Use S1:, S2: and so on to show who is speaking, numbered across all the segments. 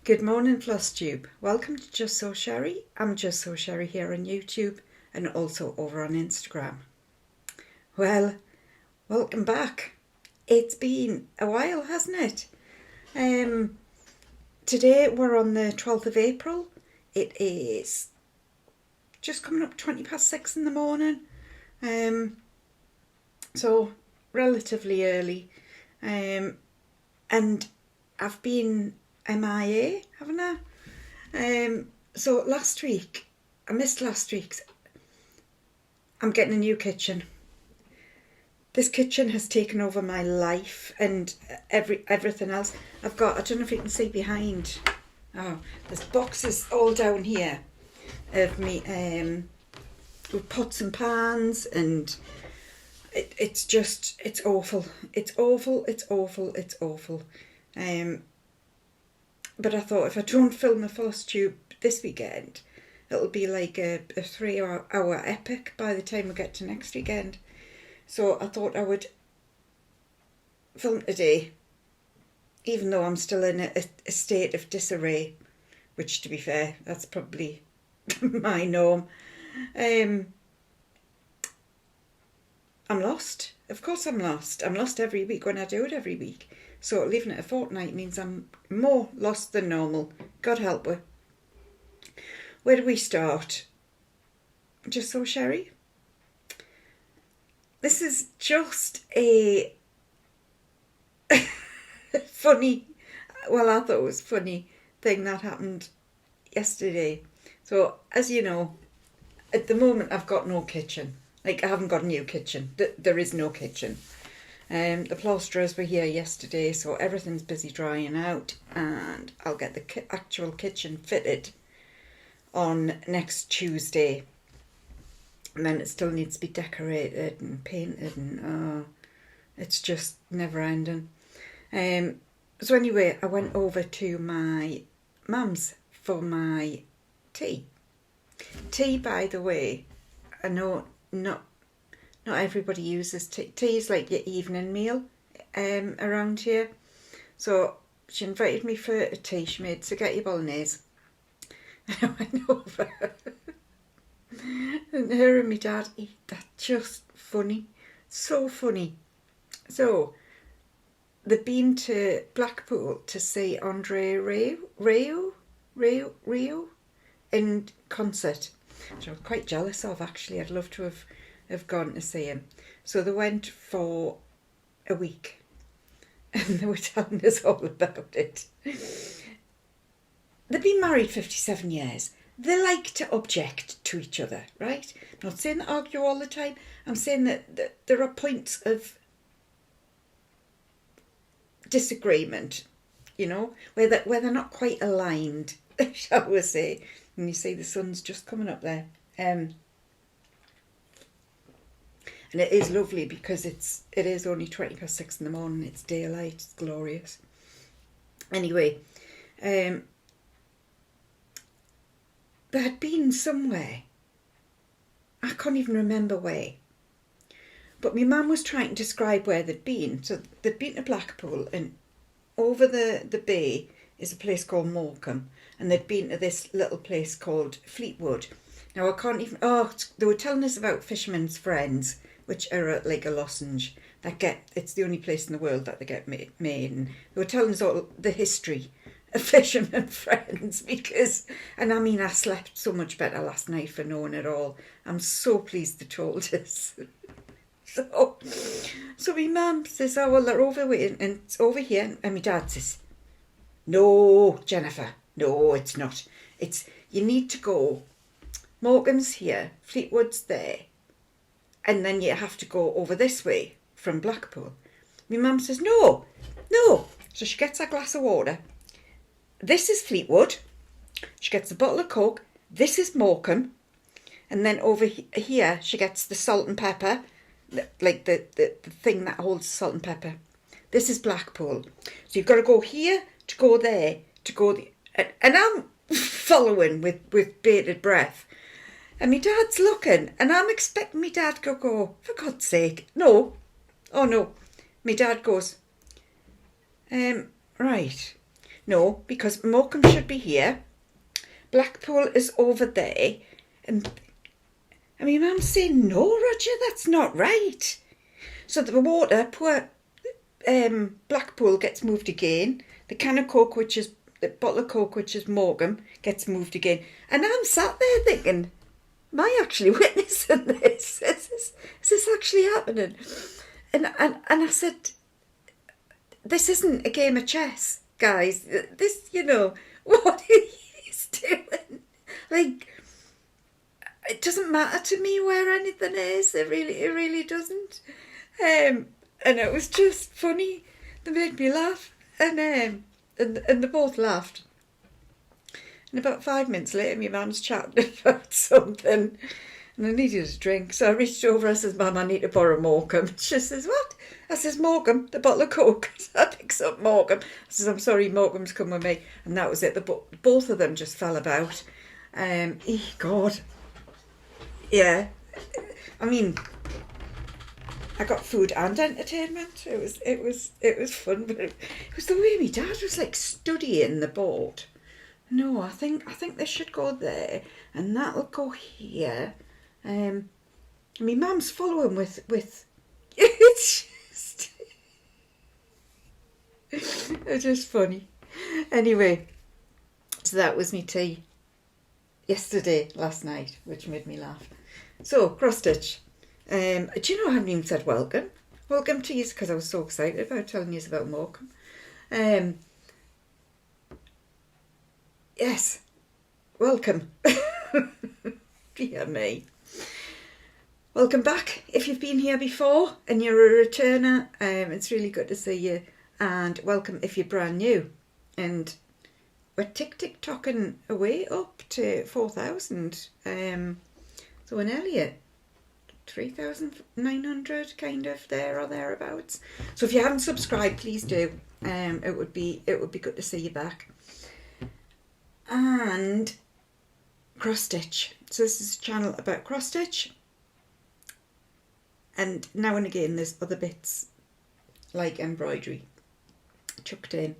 S1: Good morning, Floss Tube. Welcome to Justsewsherrie. I'm Justsewsherrie here on YouTube and also over on Instagram. Well, welcome back. It's been a while, hasn't it? Today we're on the 12th of April. It is just coming up 6:20 in the morning. So relatively early. And I've been MIA, haven't I? So last week, I missed last week's. I'm getting a new kitchen. This kitchen has taken over my life and everything else. I don't know if you can see behind. Oh, there's boxes all down here of me with pots and pans, and it's awful. It's awful. But I thought if I don't film a Floss Tube this weekend, it'll be like a 3-hour epic by the time we get to next weekend. So I thought I would film today, even though I'm still in a state of disarray, which, to be fair, that's probably my norm. I'm lost. Of course I'm lost. I'm lost every week when I do it every week. So leaving it a fortnight means I'm more lost than normal. God help her. Where do we start? Justsewsherrie? This is just a funny, well, I thought it was funny thing that happened yesterday. So, as you know, at the moment I've got no kitchen. Like, I haven't got a new kitchen. There is no kitchen. The plasterers were here yesterday, so everything's busy drying out, and I'll get the actual kitchen fitted on next Tuesday. And then it still needs to be decorated and painted, and it's just never ending. So anyway, I went over to my mum's for my tea. Tea, by the way, I know not everybody uses tea. Tea is like your evening meal around here. So she invited me for a tea. She made spaghetti bolognese. I went over. And her and my dad eat that, just funny. So funny. So they've been to Blackpool to see Andre Rio in concert, which I was quite jealous of, actually. I'd love to have gone to see him. So they went for a week and they were telling us all about it. They've been married 57 years. They like to object to each other, right? I'm not saying they argue all the time. I'm saying that there are points of disagreement, you know, where they're not quite aligned, shall we say. And you see the sun's just coming up there. And it is lovely because it is only 6:20 in the morning. It's daylight. It's glorious. Anyway, they had been somewhere. I can't even remember where. But my mum was trying to describe where they'd been. So they'd been to Blackpool, and over the bay is a place called Morecambe, and they'd been to this little place called Fleetwood. Now I can't even. They were telling us about Fisherman's Friends, which are like a lozenge it's the only place in the world that they get made. And they were telling us all the history of Fisherman's Friends and I mean, I slept so much better last night for knowing it all. I'm so pleased they told us. So my mum says, oh, well, they're over here, and it's over here. And my dad says, no, Jennifer, no, it's not. You need to go. Morecambe's here, Fleetwood's there, and then you have to go over this way from Blackpool. My mum says, no. So she gets a glass of water. This is Fleetwood. She gets a bottle of Coke. This is Morecambe. And then over here, she gets the salt and pepper, like the thing that holds salt and pepper. This is Blackpool. So you've got to go here to go there to go and I'm following with bated breath. And my dad's looking, and I'm expecting my dad to go, for God's sake, no. Oh no. My dad goes, right. no, because Morecambe should be here. Blackpool is over there. And my mum's saying, no, Roger, that's not right. So the water, poor Blackpool gets moved again. The can of Coke, the bottle of Coke, which is Morecambe, gets moved again. And I'm sat there thinking, am I actually witnessing this? Is this actually happening? And I said, this isn't a game of chess, guys. This, what are you doing? Like, it doesn't matter to me where anything is. It really doesn't. And it was just funny. They made me laugh, and they both laughed. And about 5 minutes later, my mum's chatting about something, and I needed a drink. So I reached over. I says, "Mum, I need to borrow Morecambe." She says, "What?" I says, "Morecambe, the bottle of Coke." So I picks up Morecambe. I says, "I'm sorry, Morecambe's come with me," and that was it. Both of them just fell about. God, yeah. I mean, I got food and entertainment. It was fun, but it was the way my dad was like studying the board. No, I think they should go there, and that'll go here. My mum's following with it's just funny. Anyway, so that was me tea last night, which made me laugh. So cross stitch. Do you know I haven't even said welcome? Welcome to you, because I was so excited about telling you about Morecambe. Yes, welcome. Dear me. Welcome back. If you've been here before and you're a returner, it's really good to see you. And welcome if you're brand new. And we're tick-tocking away up to 4,000. So we're nearly at 3,900, kind of there or thereabouts. So if you haven't subscribed, please do. It would be good to see you back. And cross stitch. So this is a channel about cross stitch, and now and again there's other bits like embroidery chucked in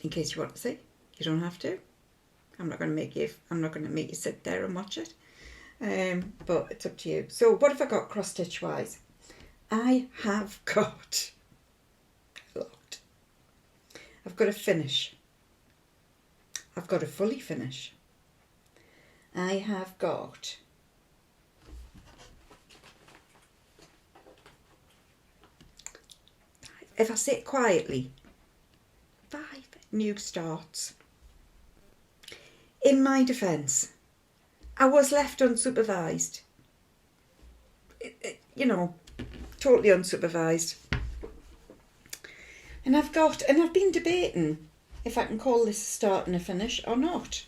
S1: case you want to see. You don't have to. I'm not going to make you sit there and watch it, but it's up to you. So what have I got cross stitch wise? I have got a lot. I've got a finish. I've got a fully finish. I have got if I say it quietly, 5 new starts. In my defence, I was left unsupervised. Totally unsupervised. And I've been debating if I can call this a start and a finish or not.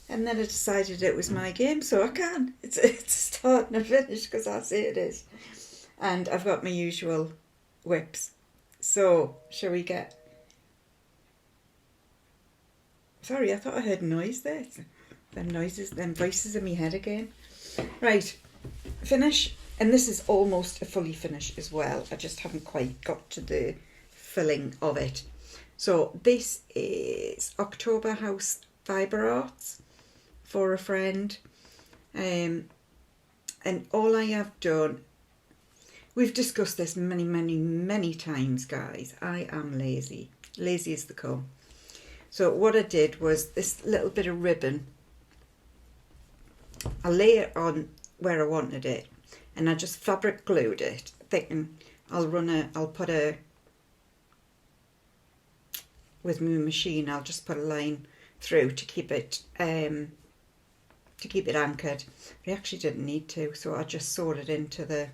S1: And then I decided it was my game, so I can. It's a start and a finish because I say it is. And I've got my usual whips. So, shall we get... Sorry, I thought I heard a noise there. Them voices in my head again. Right, finish. And this is almost a fully finish as well. I just haven't quite got to the filling of it. So this is October House Fibre Arts for a friend. And all I have done, we've discussed this many times, guys. I am lazy. Lazy as they come. So what I did was this little bit of ribbon. I lay it on where I wanted it, and I just fabric glued it, thinking with my machine, I'll just put a line through to keep it anchored. I actually didn't need to, so I just sewed it into the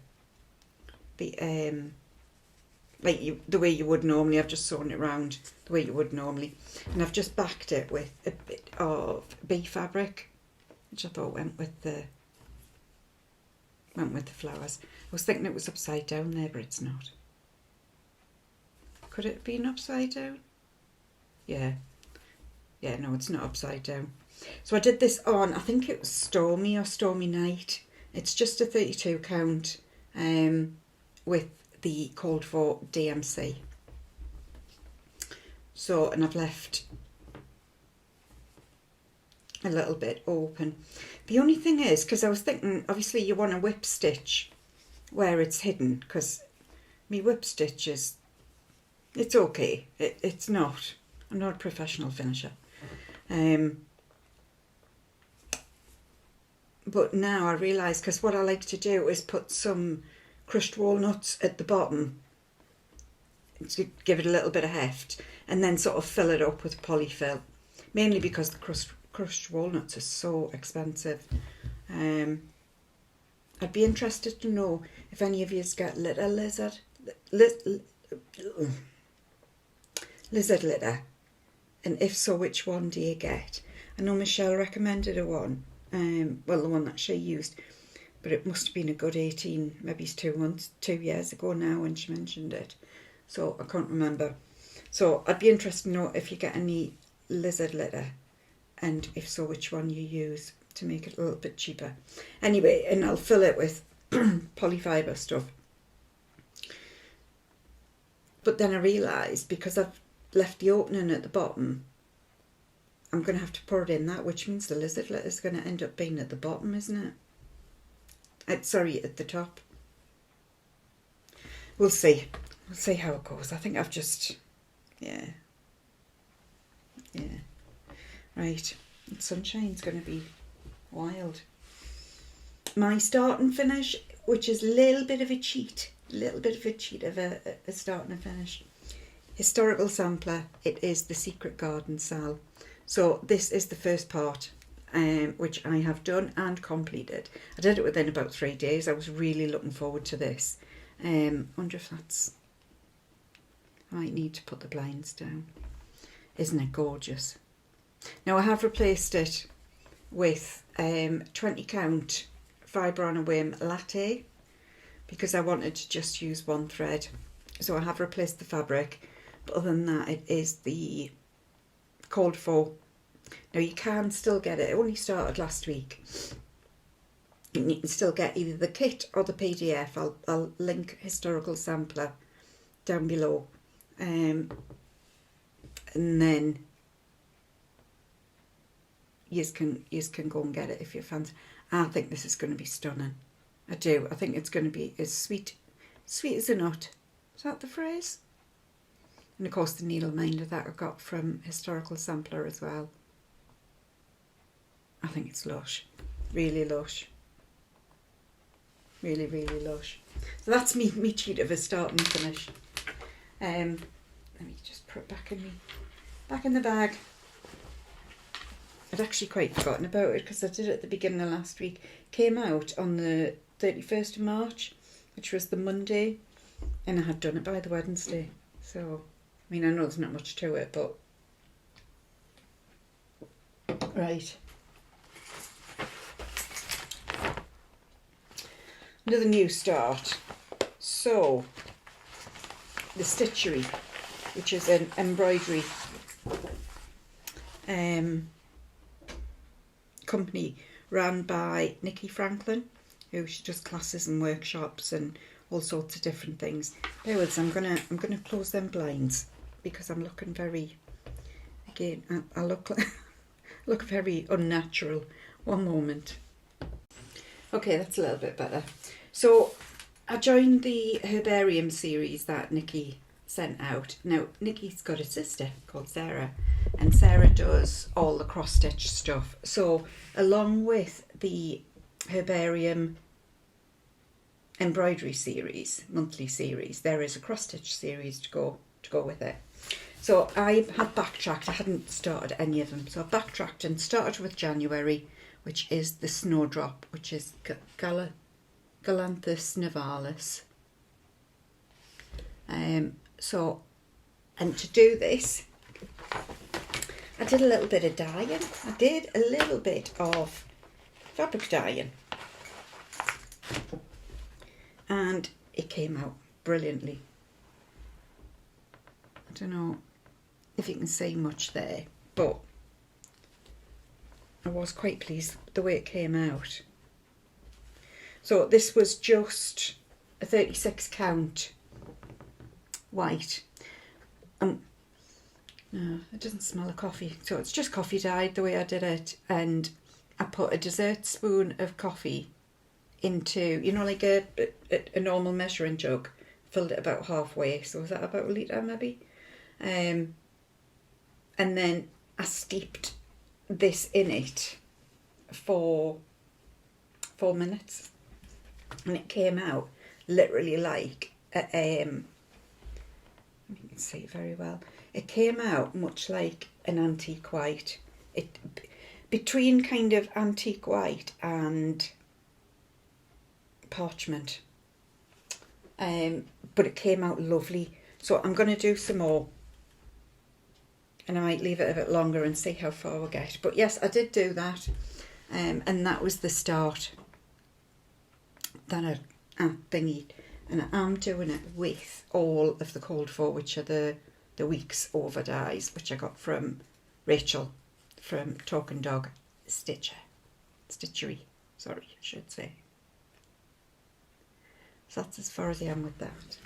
S1: way you would normally. I've just sewn it round the way you would normally, and I've just backed it with a bit of bee fabric, which I thought went with the flowers. I was thinking it was upside down there, but it's not. Could it have been upside down? Yeah, no, it's not upside down. So I did this on, I think it was Stormy or Stormy Night. It's just a 32 count with the called for DMC. So, and I've left a little bit open. The only thing is, because I was thinking, obviously you want to whip stitch where it's hidden, because my whip stitch is, it's okay. It's not. I'm not a professional finisher. But now I realise, because what I like to do is put some crushed walnuts at the bottom to give it a little bit of heft, and then sort of fill it up with polyfill, mainly because the crushed walnuts are so expensive. I'd be interested to know if any of you's got lizard litter, and if so, which one do you get? I know Michelle recommended a one, well, the one that she used, but it must have been a good 18, maybe it's 2 years ago now when she mentioned it, so I can't remember. So I'd be interested to know if you get any lizard litter, and if so, which one you use to make it a little bit cheaper. Anyway, and I'll fill it with polyfibre stuff. But then I realised, because I've left the opening at the bottom, I'm going to have to pour it in that, which means the lizard litter is going to end up being at the bottom, isn't it? Sorry, at the top. We'll see. We'll see how it goes. I think I've just, yeah. Right, sunshine's going to be wild. My start and finish, which is a little bit of a cheat of a start and a finish. Historical sampler, it is the Secret Garden Sal. So this is the first part, which I have done and completed. I did it within about 3 days. I was really looking forward to this. Wonder if that's, I might need to put the blinds down. Isn't it gorgeous? Now I have replaced it with 20 count fibre on a whim latte, because I wanted to just use one thread. So I have replaced the fabric, but other than that, it is the called for. Now you can still get it. It only started last week. And you can still get either the kit or the PDF. I'll link historical sampler down below. And then you can go and get it if you fancy. I think this is going to be stunning. I do. I think it's going to be as sweet as a nut. Is that the phrase? And of course the needle minder that I got from Historical Sampler as well. I think it's lush. Really lush. Really, really lush. So that's me cheat of a start and finish. Let me just put it back in the bag. I'd actually quite forgotten about it, because I did it at the beginning of last week. Came out on the 31st of March, which was the Monday, and I had done it by the Wednesday. So, I mean, I know there's not much to it, but... Right. Another new start. So, the Stitchery, which is an embroidery company run by Nikki Franklin, who she does classes and workshops and all sorts of different things. Bear with us, I'm gonna close them blinds, because I'm looking very, again, I look very unnatural. One moment. Okay, that's a little bit better. So I joined the herbarium series that Nikki sent out. Now Nikki's got a sister called Sarah, and Sarah does all the cross stitch stuff. So along with the herbarium embroidery series, monthly series, there is a cross stitch series to go with it. So I had backtracked. I hadn't started any of them, so I backtracked and started with January, which is the Snowdrop, which is Galanthus nivalis. So, and to do this, I did a little bit of dyeing. I did a little bit of fabric dyeing, and it came out brilliantly. I don't know if you can see much there, but I was quite pleased with the way it came out. So this was just a 36 count white. Now No, it doesn't smell of coffee. So it's just coffee dyed the way I did it. And I put a dessert spoon of coffee into, you know, like a normal measuring jug. Filled it about halfway. So was that about a litre maybe? And then I steeped this in it for 4 minutes. And it came out literally like, you can see it very well. It came out much like an antique white. Between kind of antique white and parchment. But it came out lovely. So I'm going to do some more. And I might leave it a bit longer and see how far we get. But yes, I did do that. And that was the start. That I thingied. And I am doing it with all of the called for, which are the week's over dies, which I got from Rachel from Talking Dog Stitchery, sorry, I should say. So that's as far as I am with that.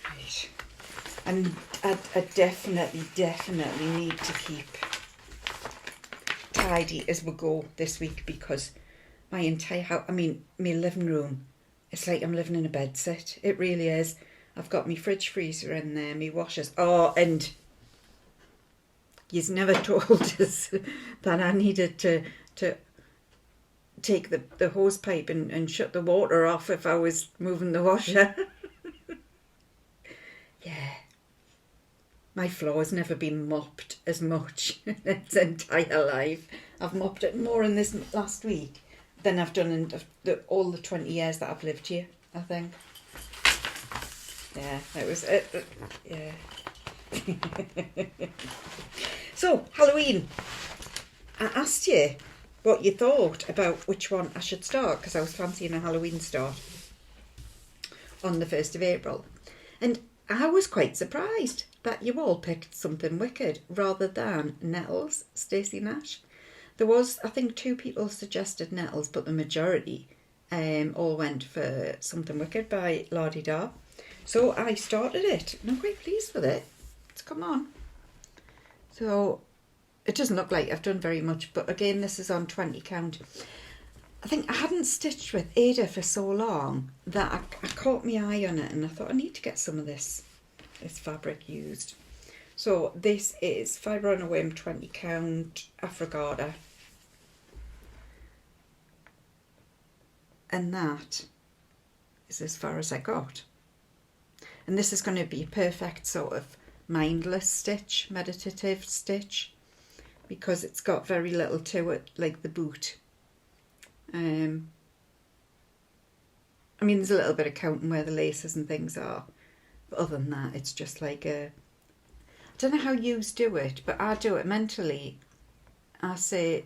S1: Right. And I definitely need to keep tidy as we go this week, because my entire house, I mean, my living room, it's like I'm living in a bed set. It really is. I've got my fridge freezer in there, my washers. Oh, and you've never told us that I needed to take the hose pipe and shut the water off if I was moving the washer. Yeah. My floor's never been mopped as much in its entire life. I've mopped it more in this last week than I've done in all the 20 years that I've lived here, I think. Yeah, it was it. Yeah. So, Halloween. I asked you what you thought about which one I should start, because I was fancying a Halloween start on the 1st of April. And I was quite surprised that you all picked something wicked rather than Nettles, Stacy Nash. There was, I think, 2 people suggested Nettles, but the majority all went for Something Wicked by Lardy Dar. So I started it, and I'm quite pleased with it. It's come on. So it doesn't look like I've done very much, but again, this is on 20 count. I think I hadn't stitched with Ada for so long that I caught my eye on it, and I thought I need to get some of this fabric used. So this is Fibre on a Whim 20 count Affragata. And that is as far as I got. And this is going to be a perfect sort of mindless stitch, meditative stitch, because it's got very little to it, like the boot. I mean, there's a little bit of counting where the laces and things are, but other than that, it's just like a, I don't know how yous do it, but I do it mentally. I say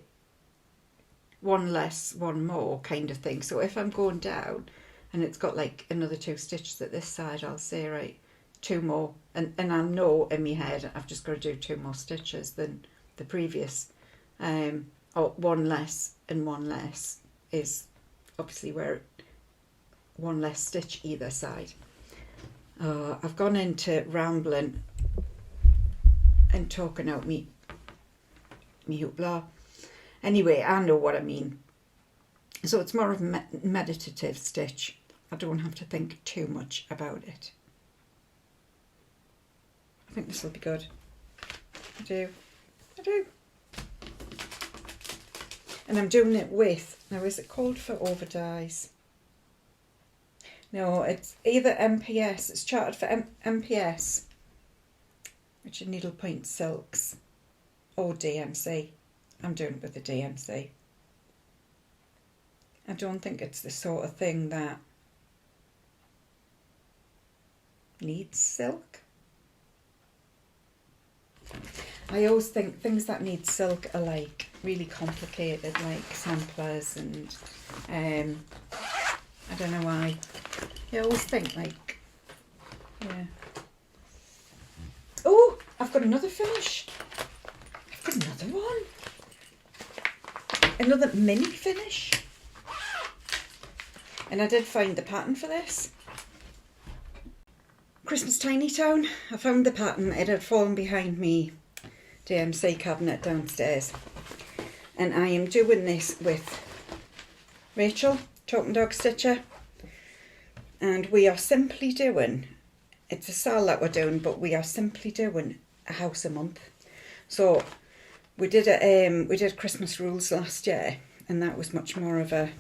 S1: one less, one more kind of thing. So if I'm going down and it's got like another 2 stitches at this side, I'll say, right, 2 more. And I know in my head I've just got to do 2 more stitches than the previous. Or 1 less and 1 less is obviously where 1 less stitch either side. I've gone into rambling and talking out me hoopla. Anyway, I know what I mean. So it's more of a meditative stitch. I don't have to think too much about it. I think this will be good. I do. And I'm doing it with, now is it called for over dies? No, it's either MPS, it's charted for MPS, which are needlepoint silks, or DMC. I'm doing it with the DMC. I don't think it's the sort of thing that needs silk. I always think things that need silk are like really complicated, like samplers and I don't know why. I always think like, yeah. Oh, I've got another finish. I've got another one. Another mini finish. And I did find the pattern for this. Christmas Tiny Town. I found the pattern. It had fallen behind me DMC cabinet downstairs. And I am doing this with Rachel, Talking Dog Stitcher. And we are simply doing, it's a sale that we're doing, but we are simply doing a house a month. So we did Christmas rules last year, and that was much more of an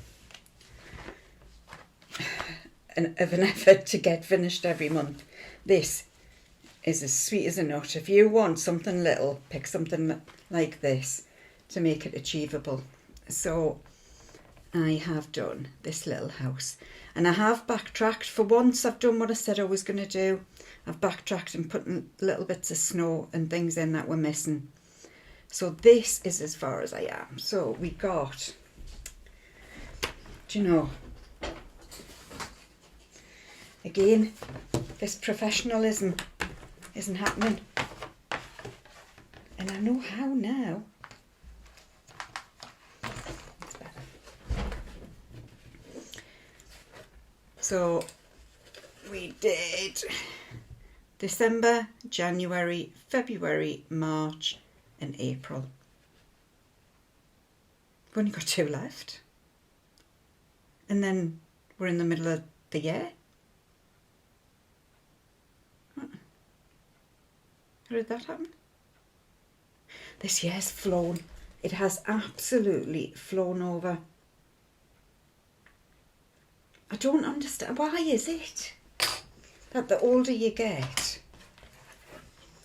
S1: effort to get finished every month. This is as sweet as a nut. If you want something little, pick something like this to make it achievable. So I have done this little house, and I have backtracked. For once I've done what I said I was going to do. I've backtracked and put little bits of snow and things in that were missing. So this is as far as I am. So we got, do you know, again, this professionalism isn't happening. And I know how now. It's better. So we did December, January, February, March and April. We've only got 2 left. And then we're in the middle of the year. How did that happen? This year's flown. It has absolutely flown over. I don't understand. Why is it that the older you get,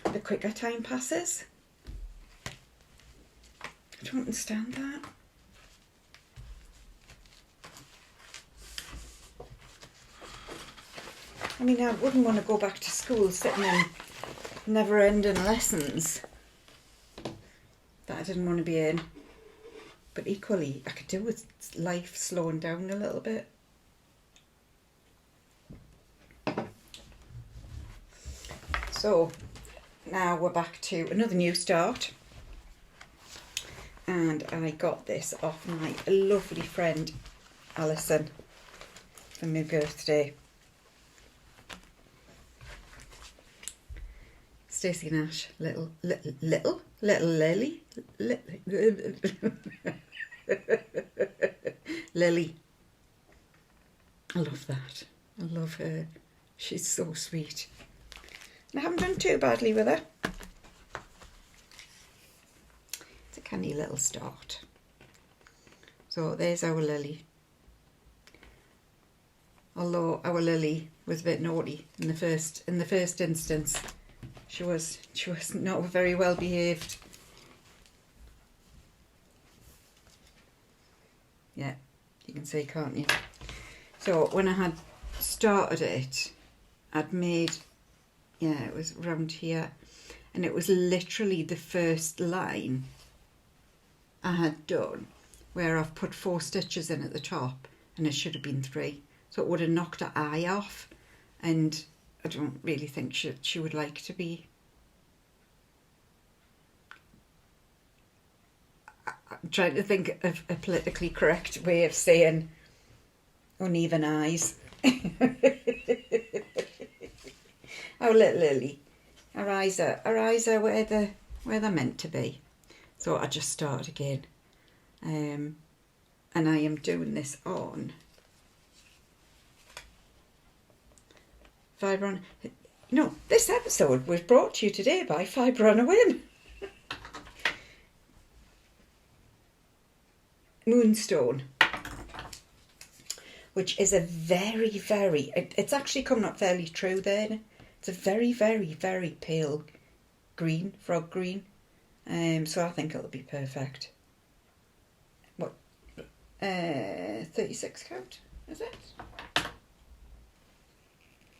S1: the quicker time passes? I don't understand that. I mean, I wouldn't want to go back to school sitting in never-ending lessons that I didn't want to be in. But equally, I could do with life slowing down a little bit. So, now we're back to another new start. And I got this off my lovely friend Alison for my birthday. Stacy Nash, little Lily, Lily. I love that. I love her. She's so sweet. And I haven't done too badly with her. It's a canny little start. So there's our Lily. Although our Lily was a bit naughty in the first instance. She was not very well behaved. Yeah, you can see, can't you? So when I had started it, I'd made, yeah, it was around here, and it was literally the first line I had done where I've put 4 stitches in at the top, and it should have been 3. So it would have knocked her eye off, and I don't really think she would like to be. I'm trying to think of a politically correct way of saying uneven eyes. Oh, little Lily. Her eyes are where they're meant to be. So I just started again. And I am doing this on Fibre on. No, this episode was brought to you today by Fibre on a Whim. Moonstone, which is a very, very, it's actually coming up fairly true there. It's a very, very, very pale green, frog green. So I think it'll be perfect. What, 36 count, is it?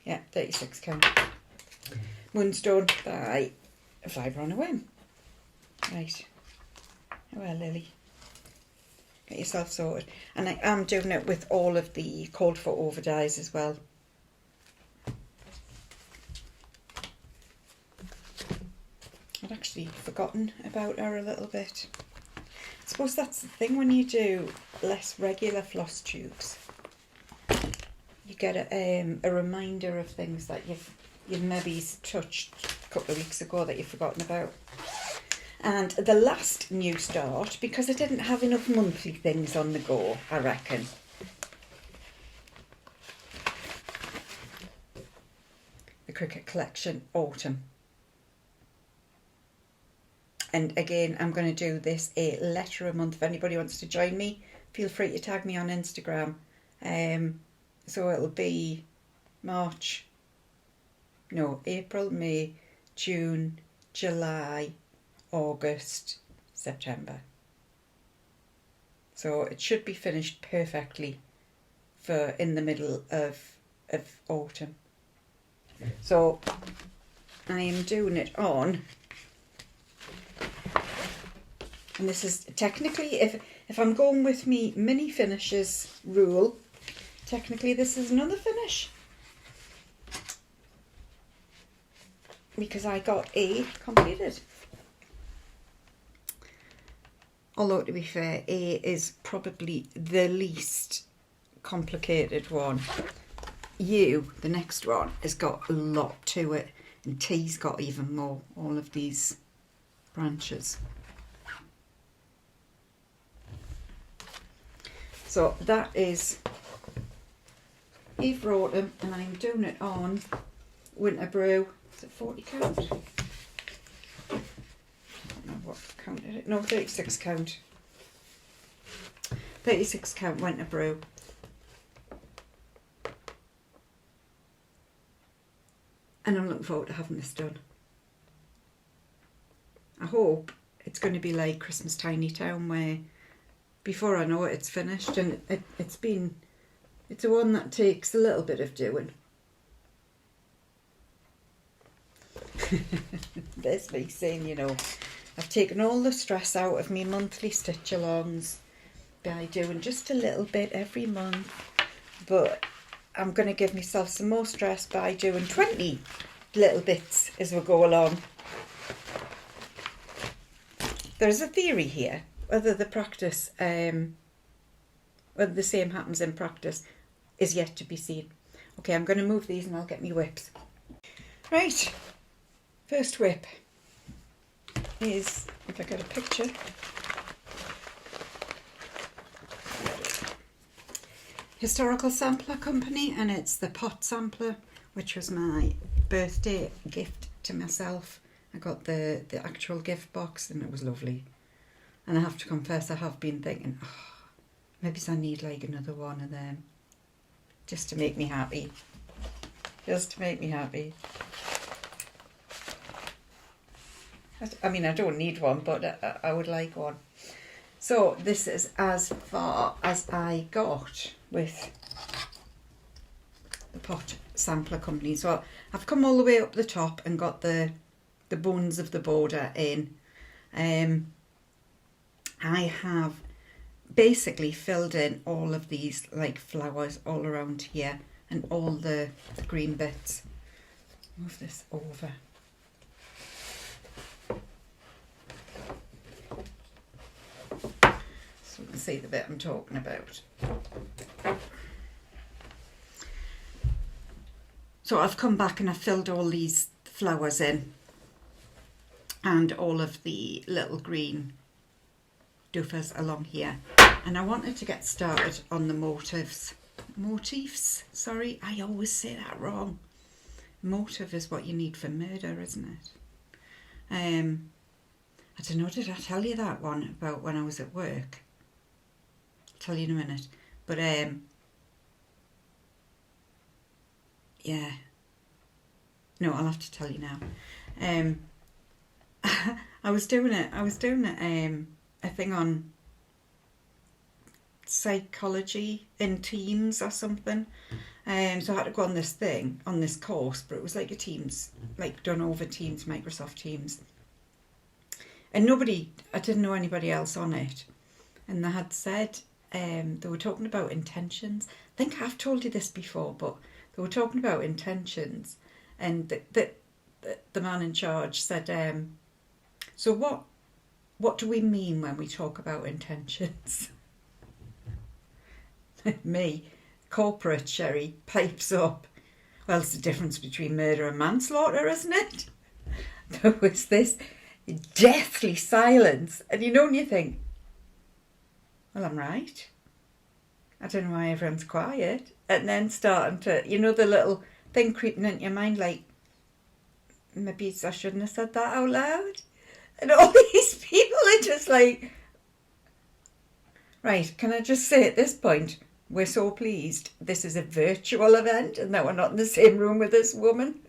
S1: Yeah, 36 count. Moonstone by Fibre on a Whim. Right. Well, Lily, get yourself sorted. And I am doing it with all of the called for over dies as well. I'd actually forgotten about her a little bit. I suppose that's the thing when you do less regular floss tubes. You get a reminder of things that you've maybe touched a couple of weeks ago that you've forgotten about. And the last new start, because I didn't have enough monthly things on the go, I reckon. The Cricket Collection Autumn. And again, I'm going to do this a letter a month. If anybody wants to join me, feel free to tag me on Instagram. So it'll be April, May, June, July, August, September. So it should be finished perfectly for in the middle of autumn. So I am doing it on, and this is technically, if I'm going with me mini finishes rule, technically this is another finish, because I got A completed. Although, to be fair, A is probably the least complicated one. U, the next one, has got a lot to it, and T's got even more, all of these branches. So that is Eve Autumn, and I'm doing it on Winter Brew. Is it 40 count? What count is it? No, 36 count. 36 count Winter Brew. And I'm looking forward to having this done. I hope it's going to be like Christmas Tiny Town, where before I know it, it's finished. And it's a one that takes a little bit of doing. There's me saying, you know, I've taken all the stress out of me monthly stitch alongs by doing just a little bit every month, but I'm going to give myself some more stress by doing 20 little bits as we go along. There's a theory here, whether the practice, whether the same happens in practice is yet to be seen. Okay, I'm going to move these and I'll get my whips. Right, first whip is, if I get a picture, Historical Sampler Company, and it's the pot sampler, which was my birthday gift to myself. I got the actual gift box and it was lovely. And I have to confess, I have been thinking, maybe I need like another one of them, just to make me happy. Just to make me happy. I mean, I don't need one, but I would like one. So this is as far as I got with the pot sampler company. So I've come all the way up the top and got the bones of the border in. I have basically filled in all of these like flowers all around here and all the green bits. Move this over. So you can see the bit I'm talking about. So I've come back and I've filled all these flowers in and all of the little green doofers along here. And I wanted to get started on the motifs. Motifs, sorry, I always say that wrong. Motive is what you need for murder, isn't it? I don't know, did I tell you that one about when I was at work? I'll tell you in a minute. But yeah. No, I'll have to tell you now. I was doing a thing on psychology in Teams or something. So I had to go on this thing, on this course, but it was like a Teams, like done over Teams, Microsoft Teams. And I didn't know anybody else on it. And they had said, they were talking about intentions. I think I've told you this before, but they were talking about intentions. And the man in charge said, so what do we mean when we talk about intentions? Me, corporate Sherrie, pipes up. Well, it's the difference between murder and manslaughter, isn't it? There was this deathly silence, and you know when you think, well, I'm right. I don't know why everyone's quiet. And then starting to, you know, the little thing creeping into your mind, like, maybe I shouldn't have said that out loud. And all these people are just like, right, can I just say at this point, we're so pleased this is a virtual event and that we're not in the same room with this woman.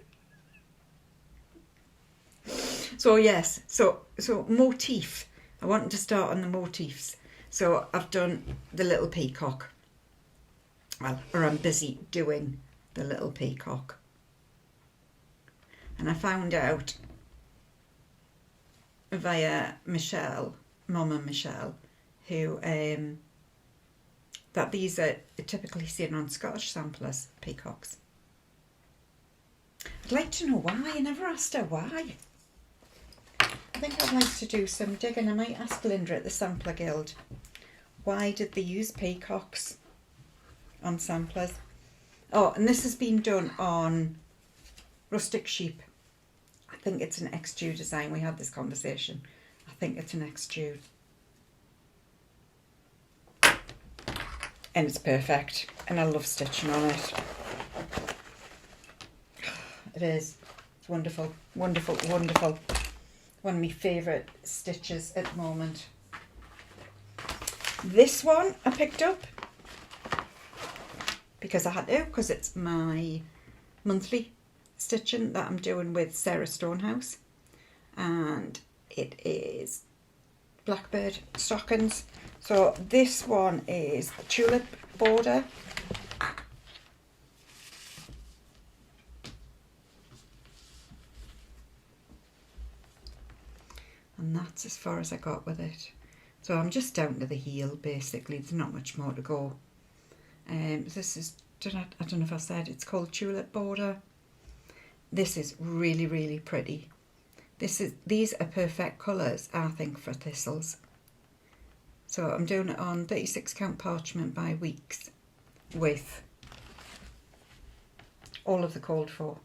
S1: So yes, so motif. I wanted to start on the motifs. So I've done the little peacock. Well, or I'm busy doing the little peacock. And I found out via Michelle, Mama Michelle, who that these are typically seen on Scottish samplers, peacocks. I'd like to know why. I never asked her why. I think I'd like to do some digging. I might ask Linda at the Sampler Guild. Why did they use peacocks on samplers? Oh, and this has been done on rustic sheep. I think it's an ex-Jew design. We had this conversation. I think it's an ex-Jew. And it's perfect. And I love stitching on it. It is. It's wonderful. Wonderful, wonderful. One of my favourite stitches at the moment. This one I picked up because I had to, because it's my monthly stitching that I'm doing with Sarah Stonehouse, and it is blackbird stockings. So this one is the tulip border. And that's as far as I got with it. So I'm just down to the heel, basically. There's not much more to go. This is, I don't know if I said, it's called tulip border. This is really, really pretty. These are perfect colours, I think, for thistles. So I'm doing it on 36 count parchment by weeks with all of the called for.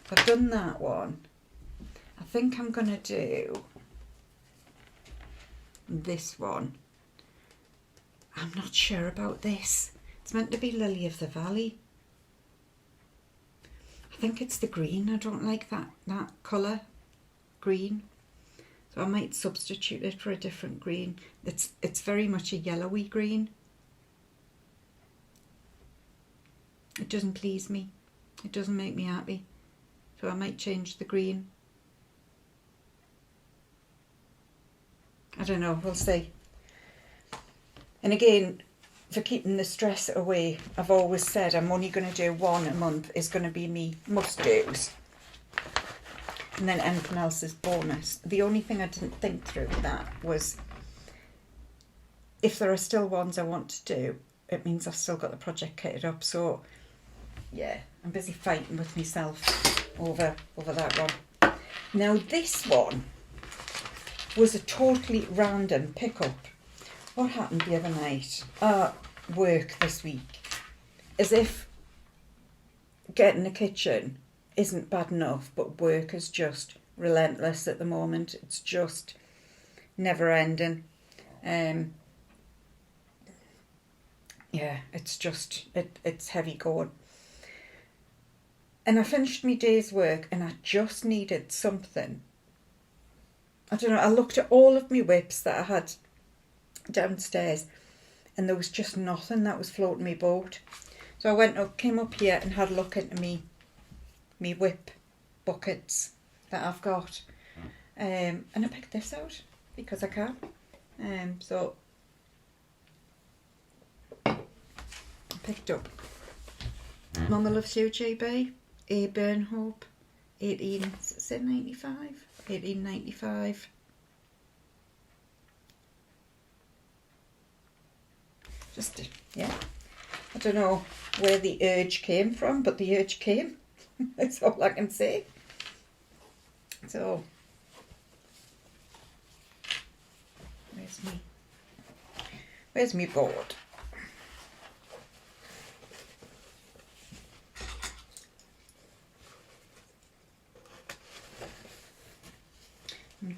S1: I've done that one. I think I'm going to do this one. I'm not sure about this. It's meant to be Lily of the Valley. I think it's the green. I don't like that colour, green. So I might substitute it for a different green. It's very much a yellowy green. It doesn't please me. It doesn't make me happy. So I might change the green. I don't know, we'll see. And again, for keeping the stress away, I've always said I'm only going to do one a month, is going to be me must-dos. And then anything else is bonus. The only thing I didn't think through with that was if there are still ones I want to do, it means I've still got the project kitted up. So yeah, I'm busy fighting with myself over that one. Now this one was a totally random pickup. What happened the other night? Work this week. As if getting a kitchen isn't bad enough, but work is just relentless at the moment. It's just never ending. Yeah, it's just, it's heavy going. And I finished my day's work and I just needed something. I don't know, I looked at all of my whips that I had downstairs and there was just nothing that was floating my boat. So I went up, came up here and had a look into me whip buckets that I've got. And I picked this out because I can. So I picked up Mama Loves You JB, A Burnhope, 1895. Just, yeah, I don't know where the urge came from, but the urge came. That's all I can say. So, where's me board?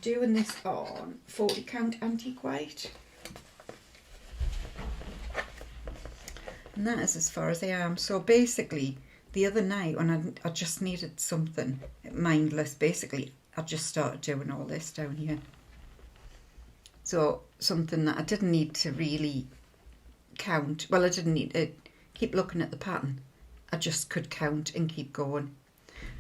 S1: doing this on 40 count antique white. And that is as far as I am. So basically, the other night when I just needed something mindless, basically, I just started doing all this down here. So something that I didn't need to really count. Well, I didn't need to keep looking at the pattern. I just could count and keep going.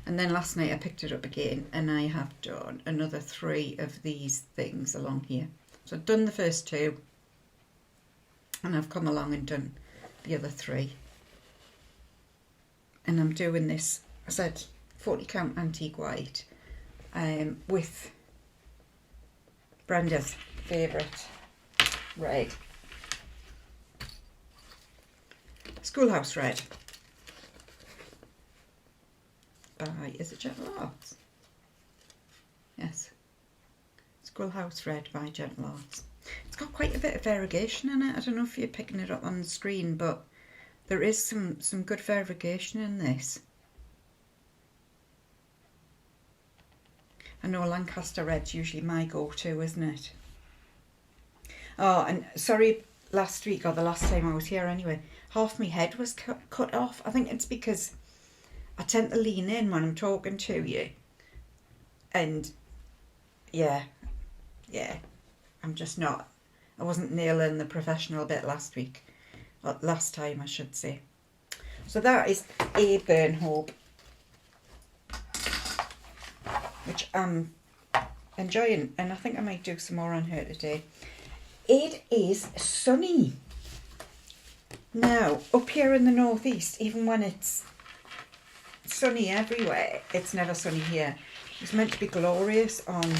S1: And then last night I picked it up again and I have done another 3 of these things along here. So I've done the first 2 and I've come along and done the other 3. And I'm doing this, I said 40 count antique white with Brenda's favourite red, Schoolhouse Red by, is it Gentle Arts? Yes, Schoolhouse Red by Gentle Arts. It's got quite a bit of variegation in it. I don't know if you're picking it up on the screen, but there is some good variegation in this. I know Lancaster Red's usually my go-to, isn't it? Oh, and sorry, last week, or the last time I was here anyway, half my head was cut off. I think it's because I tend to lean in when I'm talking to you. And yeah, I'm just not, I wasn't nailing the professional bit last week. Or last time, I should say. So that is a Burn Hope, which I'm enjoying, and I think I might do some more on her today. It is sunny. Now, up here in the northeast, even when it's sunny everywhere, it's never sunny here. It's meant to be glorious on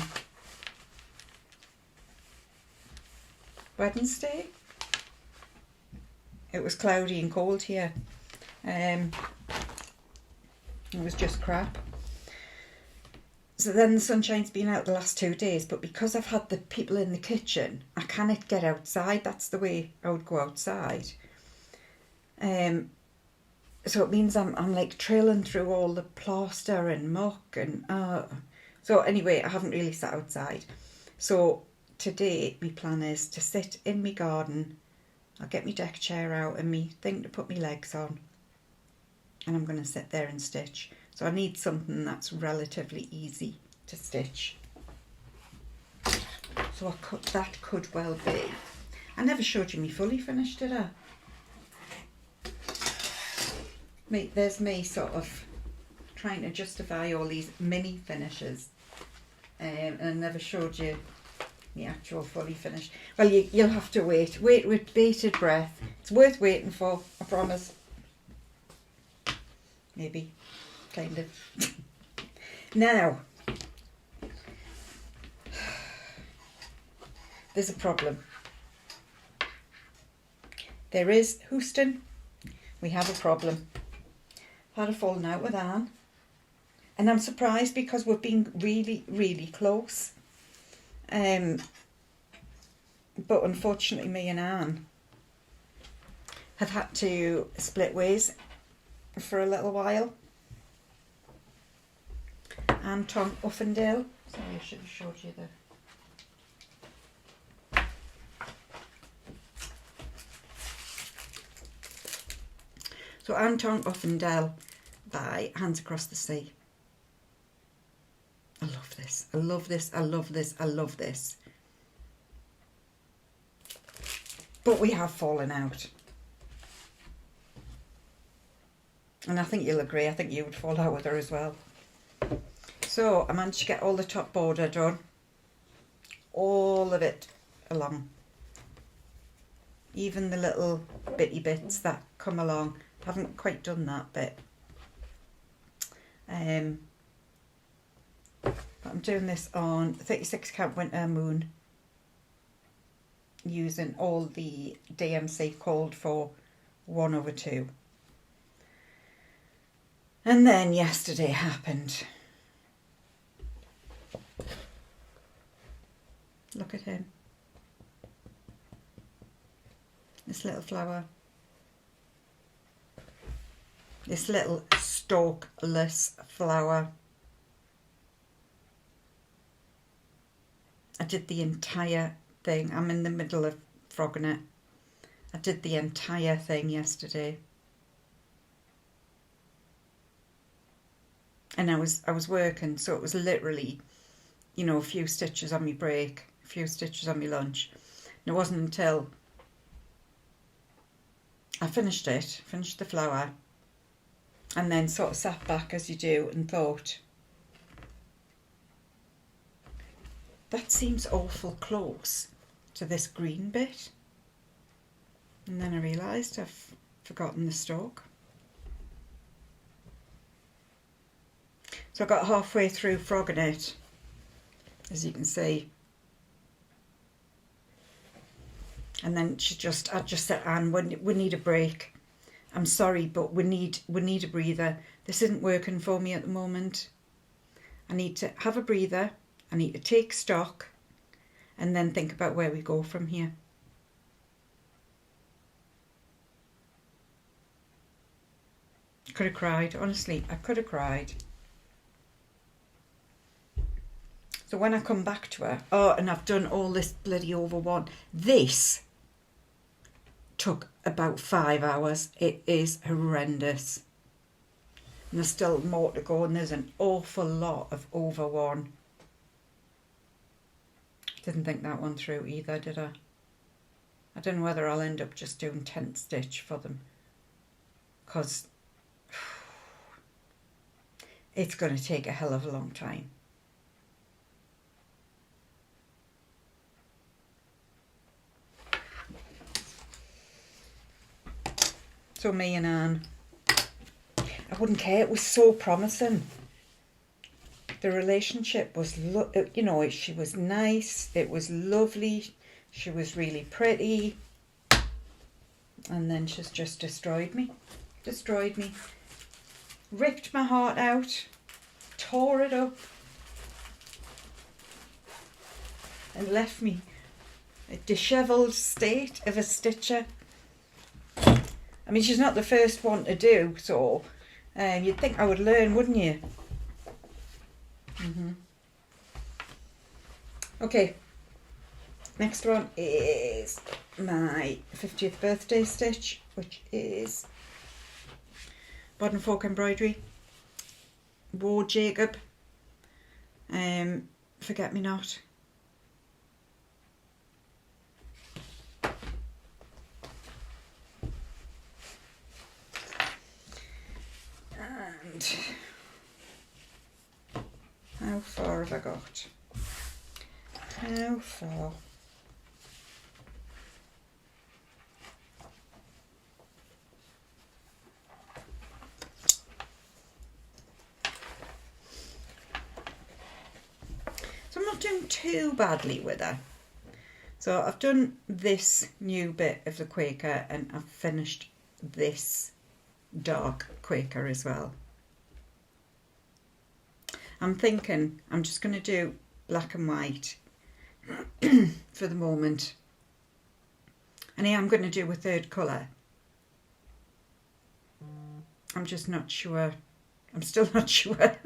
S1: Wednesday. It was cloudy and cold here. It was just crap. So then the sunshine's been out the last 2 days, but because I've had the people in the kitchen, I cannot get outside. That's the way I would go outside. So it means I'm like trailing through all the plaster and muck and so anyway, I haven't really sat outside. So today my plan is to sit in my garden. I'll get my deck chair out and my thing to put my legs on, and I'm going to sit there and stitch. So I need something that's relatively easy to stitch. So that could well be. I never showed you me fully finished, did I? There's me sort of trying to justify all these mini finishes, and I never showed you the actual fully finished. Well, you'll have to wait with bated breath. It's worth waiting for, I promise. Maybe, kind of. Now, there's a problem. There is, Houston, we have a problem. Had a falling out with Anne, and I'm surprised because we've been really, really close. But unfortunately, me and Anne have had to split ways for a little while. Anne Tom Uffendale. Sorry, I should have showed you the. So Anne Tom Uffendale by Hands Across the Sea. I love this. I love this. I love this. I love this. But we have fallen out. And I think you'll agree. I think you would fall out with her as well. So I managed to get all the top border done. All of it along. Even the little bitty bits that come along. Haven't quite done that bit. But I'm doing this on 36 count winter moon, using all the DMC called for 1/2. And then yesterday happened. Look at him. This little flower. This little stalkless flower. I did the entire thing. I'm in the middle of frogging it. I did the entire thing yesterday. And I was working, so it was literally, you know, a few stitches on my break, a few stitches on my lunch. And it wasn't until I finished the flower, and then sort of sat back as you do and thought, that seems awful close to this green bit. And then I realised I've forgotten the stalk. So I got halfway through frogging it, as you can see. And then I just said, Anne, we need a break. I'm sorry, but we need a breather. This isn't working for me at the moment. I need to have a breather. I need to take stock and then think about where we go from here. I could have cried, honestly, I could have cried. So when I come back to her, oh, and I've done all this bloody over one. This took about 5 hours. It is horrendous. And there's still more to go, and there's an awful lot of over one. Didn't think that one through either, did I? I don't know whether I'll end up just doing 10th stitch for them, because it's going to take a hell of a long time. So me and Anne, I wouldn't care. It was so promising. The relationship was, you know, she was nice. It was lovely. She was really pretty. And then she's just destroyed me. Destroyed me. Ripped my heart out. Tore it up. And left me a dishevelled state of a stitcher. I mean, she's not the first one to do, so you'd think I would learn, wouldn't you? Okay, next one is my 50th birthday stitch, which is Bod and Fork Embroidery, War Jacob, Forget Me Not. And how far have I got? How far? So I'm not doing too badly with her. So I've done this new bit of the Quaker, and I've finished this dark Quaker as well. I'm thinking I'm just going to do black and white for the moment. And I am going to do a third colour. I'm just not sure. I'm still not sure.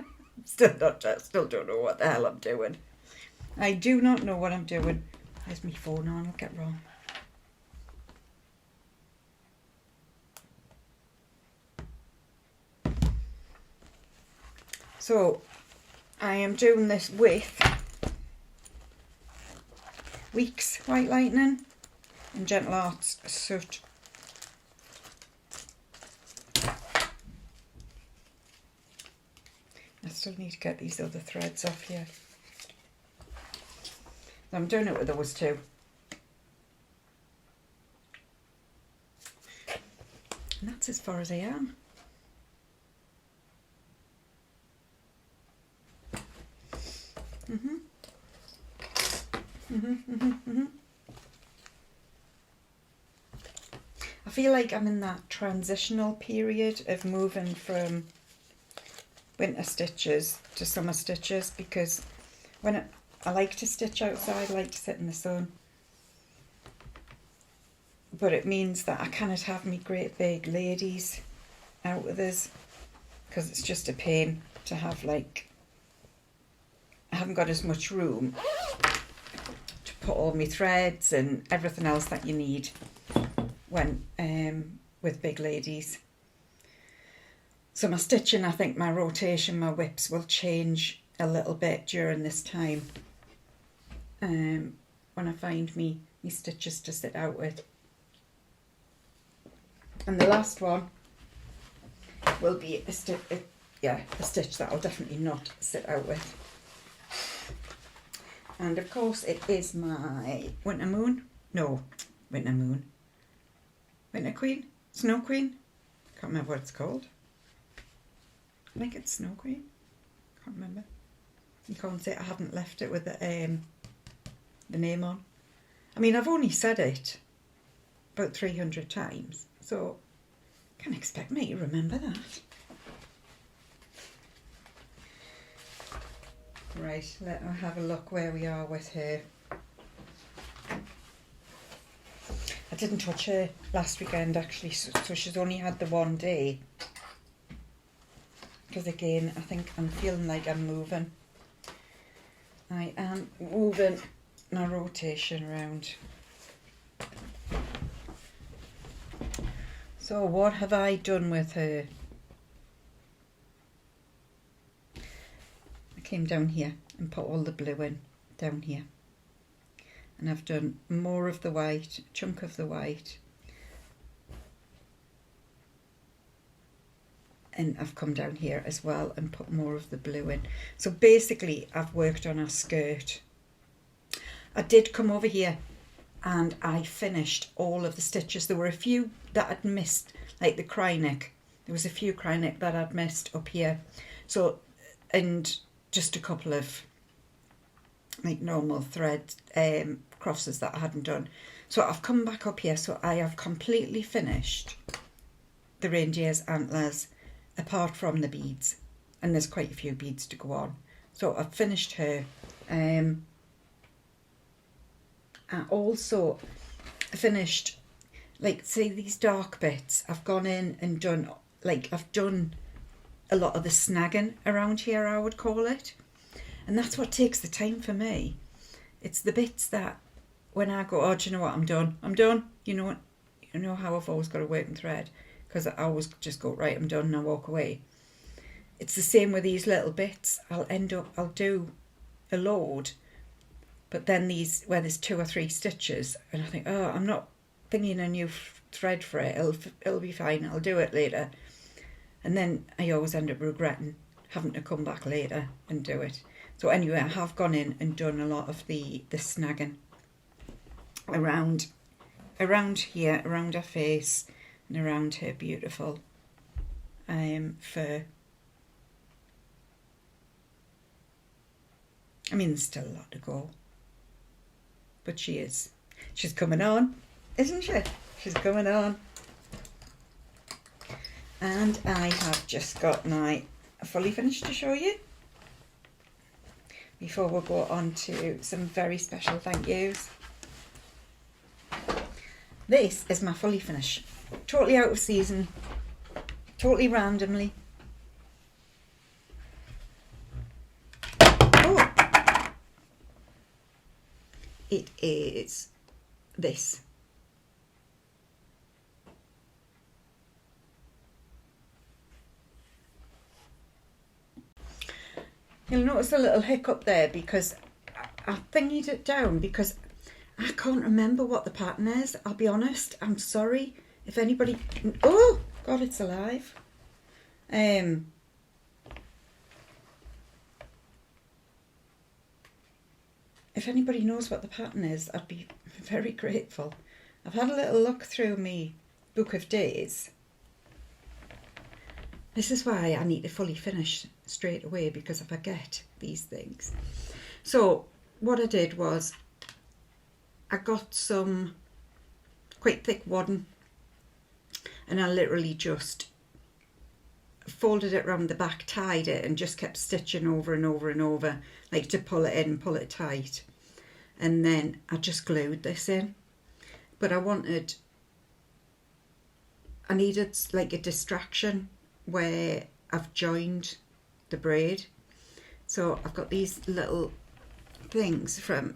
S1: Still don't know what the hell I'm doing. I do not know what I'm doing. Where's my phone on? I'll get wrong. So I am doing this with Weeks White Lightning and Gentle Arts Soot. I still need to get these other threads off here. I'm doing it with those two. And that's as far as I am. I feel like I'm in that transitional period of moving from winter stitches to summer stitches, because when I like to stitch outside, I like to sit in the sun, but it means that I cannot have me great big ladies out with us, because it's just a pain to have, like, I haven't got as much room put all my threads and everything else that you need when with big ladies. So my stitching, I think my rotation, my whips will change a little bit during this time when I find me stitches to sit out with. And the last one will be a stitch that I'll definitely not sit out with. And of course it is my Winter Queen, Snow Queen, can't remember what it's called. I think it's Snow Queen, can't remember. You can't say I haven't left it with the name on. I mean, I've only said it about 300 times, so can't expect me to remember that. Right, let me have a look where we are with her. I didn't touch her last weekend actually, so she's only had the one day. Because again, I think I'm feeling like I'm moving. I am moving my rotation around. So what have I done with her? I came down here and put all the blue in down here. And I've done more of the white, a chunk of the white. And I've come down here as well and put more of the blue in. So basically I've worked on her skirt. I did come over here and I finished all of the stitches. There were a few that I'd missed, like the cry neck. There was a few cry neck that I'd missed up here. So, and just a couple of like normal thread crosses that I hadn't done. So I've come back up here, so I have completely finished the reindeer's antlers, apart from the beads, and there's quite a few beads to go on. So I've finished her. I also finished, like, say these dark bits, I've gone in and done, like, I've done a lot of the snagging around here, I would call it. And that's what takes the time for me. It's the bits that when I go, oh, do you know what, I'm done. You know what, you know how I've always got to work and thread, because I always just go, right, I'm done, and I walk away. It's the same with these little bits. I'll do a load, but then these, where there's 2 or 3 stitches, and I think, oh, I'm not thinking a new thread for it, it'll be fine, I'll do it later. And then I always end up regretting having to come back later and do it. So anyway, I have gone in and done a lot of the snagging around here, around her face, and around her beautiful fur. I mean, there's still a lot to go, but she's coming on, isn't she? She's coming on. And I have just got my fully finished to show you before we'll go on to some very special thank yous. This is my fully finish, totally out of season, totally randomly. Oh, it is this. You'll notice a little hiccup there because I thingied it down because I can't remember what the pattern is. I'll be honest. I'm sorry if anybody... Oh, God, it's alive. If anybody knows what the pattern is, I'd be very grateful. I've had a little look through my book of days. This is why I need to fully finish straight away, because I forget these things. So what I did was I got some quite thick wadding and I literally just folded it around the back, tied it, and just kept stitching over and over and over, like to pull it in, pull it tight. And then I just glued this in. But I needed like a distraction where I've joined the braid. So I've got these little things from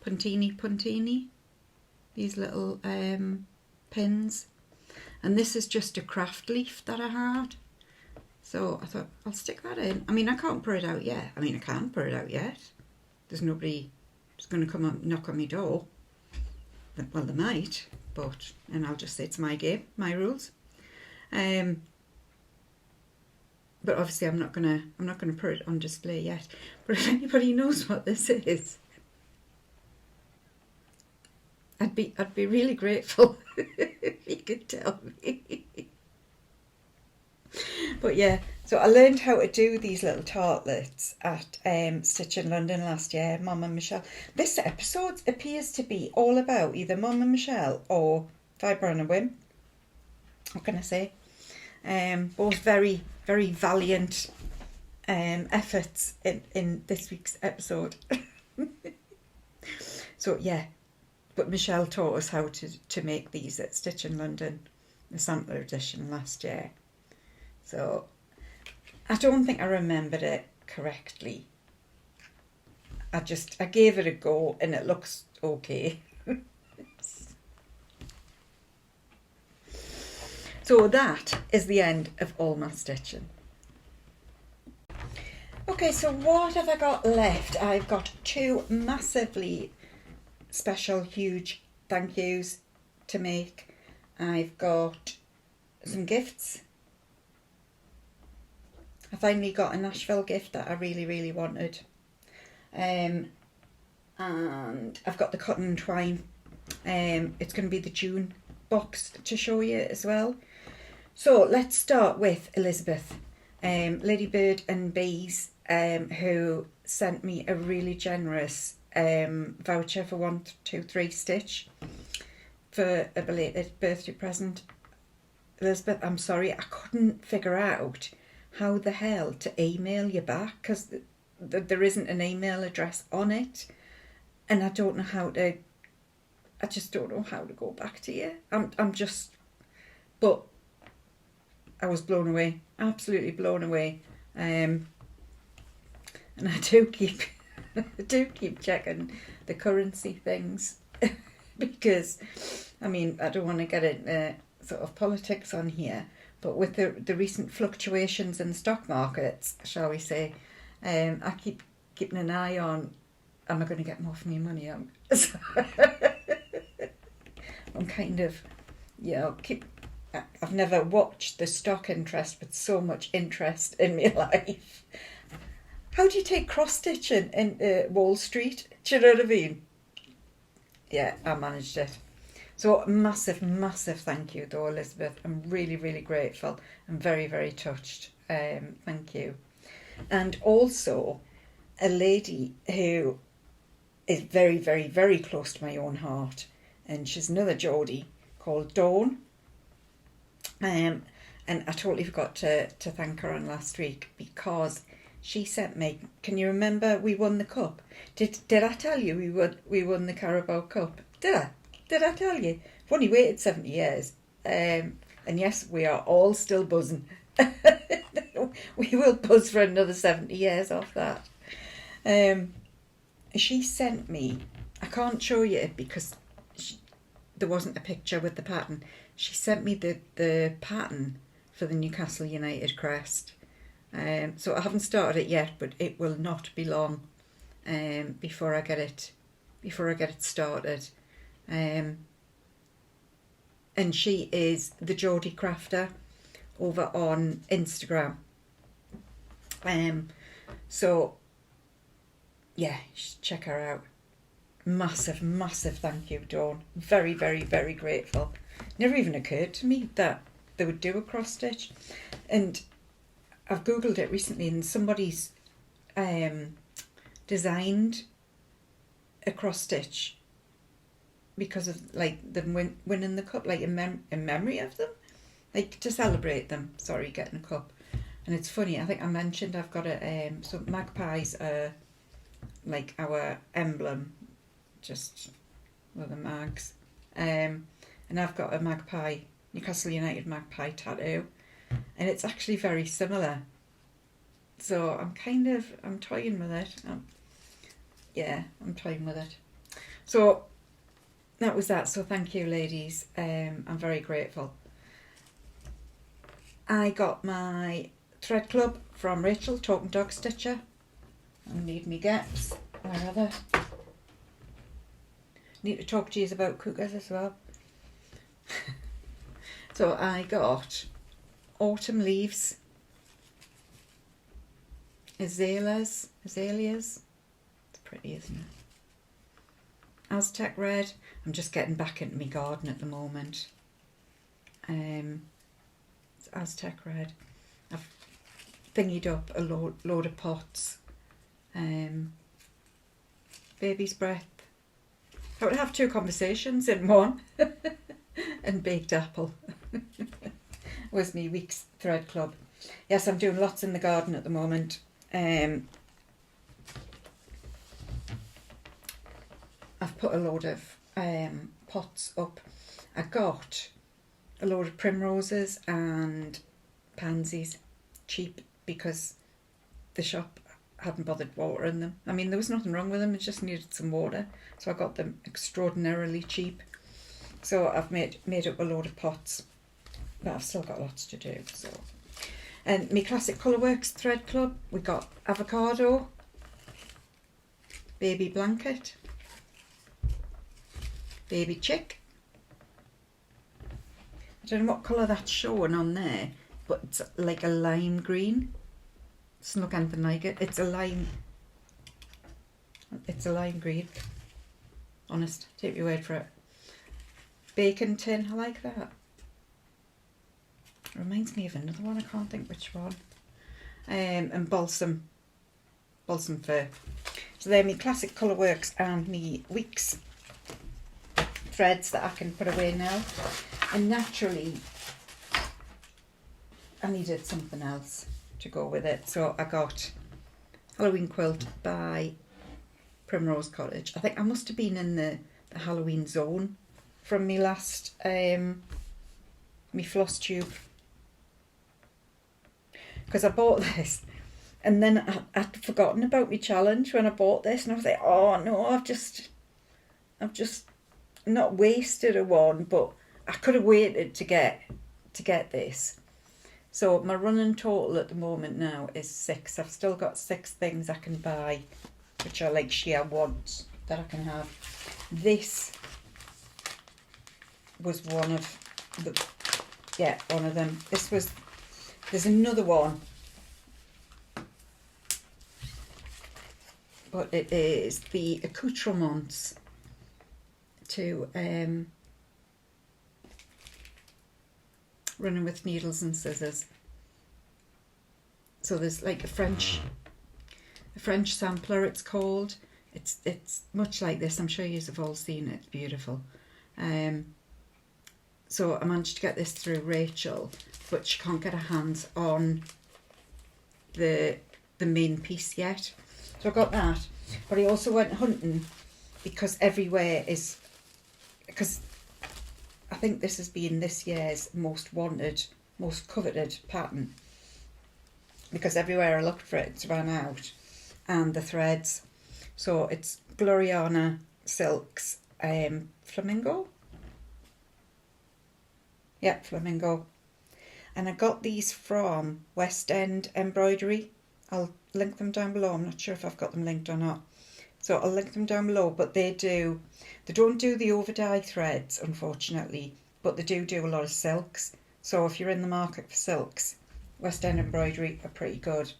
S1: puntini, these little pins. And this is just a craft leaf that I had. So I thought, I'll stick that in. I mean, I can't put it out yet. I mean, I can't put it out yet. There's nobody who's going to come and knock on my door. Well, they might, but, and I'll just say it's my game, my rules. But obviously I'm not gonna put it on display yet. But if anybody knows what this is, I'd be really grateful if you could tell me. But yeah, so I learned how to do these little tartlets at Stitch in London last year, Mum and Michelle. This episode appears to be all about either Mum and Michelle or Fibre on a Whim. What can I say? Both very, very valiant efforts in this week's episode. So yeah, but Michelle taught us how to make these at Stitch in London, the sampler edition last year. So I don't think I remembered it correctly. I gave it a go and it looks okay. So that is the end of all my stitching. Okay, so what have I got left? I've got 2 massively special, huge thank yous to make. I've got some gifts. I finally got a Nashville gift that I really, really wanted. And I've got the cotton and twine. It's going to be the June box to show you as well. So let's start with Elizabeth, Ladybird and Bees, who sent me a really generous voucher for 1, 2, 3 stitch for a belated birthday present. Elizabeth, I'm sorry, I couldn't figure out how the hell to email you back because there isn't an email address on it, and I don't know how to. I just don't know how to go back to you. But I was blown away, absolutely blown away, and I do keep checking the currency things because, I mean, I don't want to get into sort of politics on here. But with the recent fluctuations in stock markets, shall we say, I keep keeping an eye on, am I going to get more for my money? I'm kind of, I've never watched the stock interest with so much interest in my life. How do you take cross-stitching in Wall Street? Do you know what I mean? Yeah, I managed it. So massive, massive thank you though, Elizabeth. I'm really, really grateful. I'm very, very touched. Thank you. And also a lady who is very, very, very close to my own heart. And she's another Geordie called Dawn. And I totally forgot to thank her on last week because she sent me, can you remember we won the cup? Did I tell you we won the Carabao Cup? Did I tell you? I've only waited 70 years. And yes, we are all still buzzing. We will buzz for another 70 years off that. She sent me, I can't show you it because there wasn't a picture with the pattern. She sent me the pattern for the Newcastle United crest. So I haven't started it yet, but it will not be long before I get it started. And she is the Geordie Crafter over on Instagram. So yeah, check her out. Massive, massive thank you, Dawn. Very, very, very grateful. Never even occurred to me that they would do a cross stitch, and I've googled it recently, and somebody's designed a cross stitch because of like them winning the cup, like in memory of them, like to celebrate them. Sorry, getting a cup. And it's funny, I think I mentioned I've got a so magpies are like our emblem, just with the mags, and I've got a magpie, Newcastle United magpie tattoo, and it's actually very similar. So I'm toying with it. I'm toying with it. So that was that. So thank you, ladies. I'm very grateful. I got my thread club from Rachel, Talking Dog Stitcher. I need me gaps. Where are they? Need to talk to you about cookers as well. So I got autumn leaves, azaleas. It's pretty, isn't it? Aztec red. I'm just getting back into my garden at the moment. It's Aztec red. I've thingied up a load of pots. Baby's breath. I would have 2 conversations in one. And baked apple was my week's thread club. Yes, I'm doing lots in the garden at the moment. I've put a load of pots up. I got a load of primroses and pansies cheap because the shop hadn't bothered watering them. I mean, there was nothing wrong with them, it just needed some water, so I got them extraordinarily cheap. So I've made up a load of pots, but I've still got lots to do. So, and my Classic Colourworks thread club, we got avocado, baby blanket, baby chick. I don't know what colour that's showing on there, but it's like a lime green. Doesn't look anything like it. It's a lime green. Honest, take your word for it. Bacon tin, I like that. It reminds me of another one, I can't think which one. And balsam fir. So they're my Classic Colourworks and me week's threads that I can put away now. And naturally, I needed something else to go with it, so I got Halloween quilt by Primrose Cottage. I think I must have been in the Halloween zone from me last me floss tube, because I bought this and then I'd forgotten about my challenge when I bought this, and I was like, oh no, I've just not wasted a one, but I could have waited to get this. So my running total at the moment now is 6. I've still got 6 things I can buy, which are like sheer wants that I can have. This was one of them. There's another one, but it is the accoutrements to running with needles and scissors. So there's like a French sampler, it's called. It's much like this. I'm sure you have all seen it. It's beautiful. So I managed to get this through Rachel, but she can't get her hands on the main piece yet. So I got that. But I also went hunting because everywhere is, because I think this has been this year's most wanted, most coveted pattern, because everywhere I looked for it, it's ran out, and the threads. So it's Gloriana Silks Flamingo. Yeah, Flamingo. And I got these from West End Embroidery. I'll link them down below. I'm not sure if I've got them linked or not. So I'll link them down below, but they don't do the over-dye threads, unfortunately, but they do a lot of silks. So if you're in the market for silks, West End Embroidery are pretty good.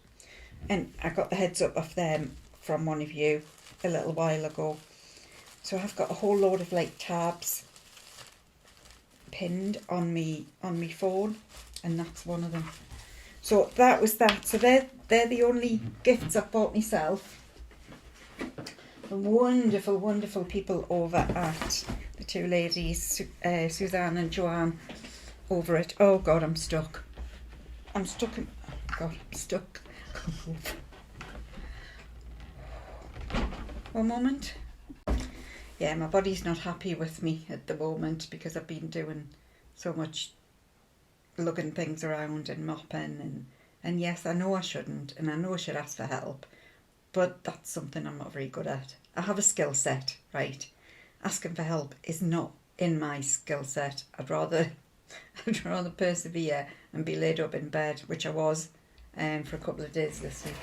S1: And I got the heads up of them from one of you a little while ago. So I've got a whole load of like tabs pinned on me phone, and that's one of them. So that was that. So they're the only gifts I've bought myself. Wonderful, wonderful people over at the 2 ladies, Suzanne and Joanne, over it. Oh God, I'm stuck. I'm stuck. One moment. Yeah, my body's not happy with me at the moment because I've been doing so much lugging things around and mopping, and yes, I know I shouldn't, and I know I should ask for help, but that's something I'm not very good at. I have a skill set, right, asking for help is not in my skill set. I'd rather persevere and be laid up in bed, which I was for a couple of days this week.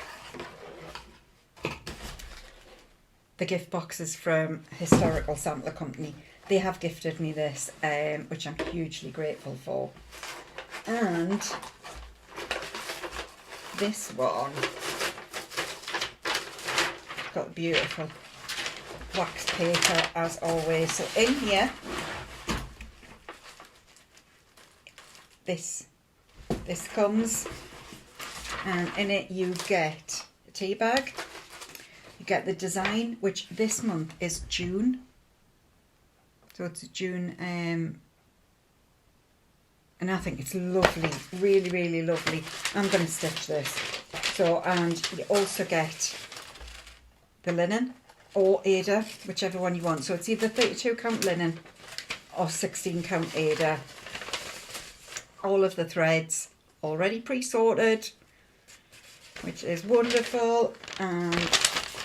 S1: The gift boxes from Historical Sampler Company. They have gifted me this, which I'm hugely grateful for. And this one got beautiful wax paper as always. So in here, this comes, and in it you get a tea bag. You get the design, which this month is June. So it's June, and I think it's lovely, really, really lovely. I'm going to stitch this. So, and you also get the linen or Aida, whichever one you want. So it's either 32 count linen or 16 count Aida. All of the threads already pre-sorted, which is wonderful. And